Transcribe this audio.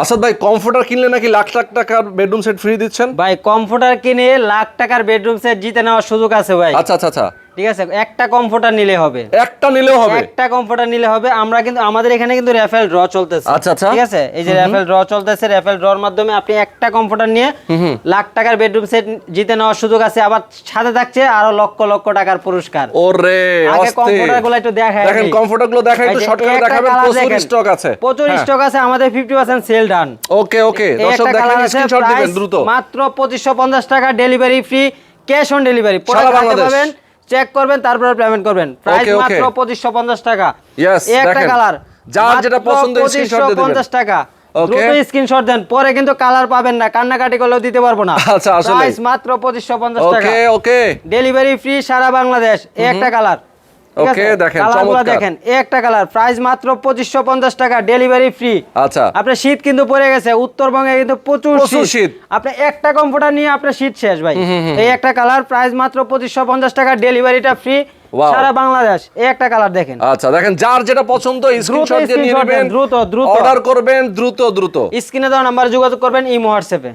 আসাদ ভাই কমফোর্টার কিনলে নাকি লাখ লাখ টাকার বেডরুম সেট ফ্রি দিচ্ছেন? ভাই কমফোর্টার কিনে লাখ টাকার বেডরুম সেট জিতে নেওয়ার সুযোগ আছে ভাই। আচ্ছা আচ্ছা আচ্ছা, ঠিক আছে, একটা কমফোর্টার নিলে হবে, একটা নিলেও হবে? একটা কমফোর্টার নিলে হবে। আমরা কিন্তু আমাদের এখানে কিন্তু রেফেল ড্র চলতেছে। আচ্ছা আচ্ছা, ঠিক আছে, এই যে রেফেল ড্র চলতেছে, রেফেল ড্রর মাধ্যমে আপনি একটা কমফোর্টার নিয়ে লাখ টাকার বেডরুম সেট জিতে নেওয়ার সুযোগ আছে। আবার সাথে থাকছে আরো লক্ষ লক্ষ টাকার পুরস্কার। ওরে আগে অস্থির। কমফোর্টার গুলো একটু দেখাই, দেখেন কমফোর্টার গুলো দেখাই একটু শর্টকাটে দেখাবেন, প্রচুর স্টক আছে, প্রচুর হ্যাঁ। স্টক আছে, আমাদের 50% সেল ডান। ওকে ওকে, দর্শক দেখেন স্ক্রিনশট দিবেন দ্রুত। মাত্র 2550 টাকা, delivery free, cash on delivery. সারা বাংলাদেশ পাবেন, চেক করবেন, তারপরে পেমেন্ট করবেন। প্রাইস ওকে, মাত্র ওকে। 2550 টাকা। ইয়েস, এই একটা দেখেন কালার, যার যেটা পছন্দ স্ক্রিনশট দিয়ে দিবেন। 2550 টাকা। ওকে। দ্রুত স্ক্রিনশট দেন, পরে কিন্তু কালার পাবেন না, কান্নাকাটি করলেও দিতে পারবো না। আচ্ছা, আসলে প্রাইস মাত্র 2550 টাকা। ওকে ওকে, ডেলিভারি ফ্রি সারা বাংলাদেশ। এই একটা কালার, ঠিক আছে? ওকে, দেখেন কালারগুলো চমৎকার। দেখেন, এই একটা কালার, প্রাইস মাত্র 2550 টাকা, ডেলিভারি ফ্রি। আচ্ছা, আপনার শীত কিন্তু পড়ে গেছে, উত্তরবঙ্গে কিন্তু প্রচুর প্রচুর শীত। আপনি একটা কম্পিউটার নিয়ে আপনার শীত শেষ ভাই। এই একটা কালার, প্রাইস মাত্র 2550 টাকা, ডেলিভারিটা ফ্রি Wow. সারা বাংলাদেশ। এই একটা কালার দেখেন। আচ্ছা দেখেন যার যেটা পছন্দ স্ক্রিনশট দিয়ে নিয়ে screenshot নেবেন, দেন, দ্রুত দ্রুত অর্ডার করবেন দ্রুত দ্রুত। স্ক্রিনে দেওয়া নাম্বারে যোগাযোগ করবেন, ইমো হোয়াটসঅ্যাপে।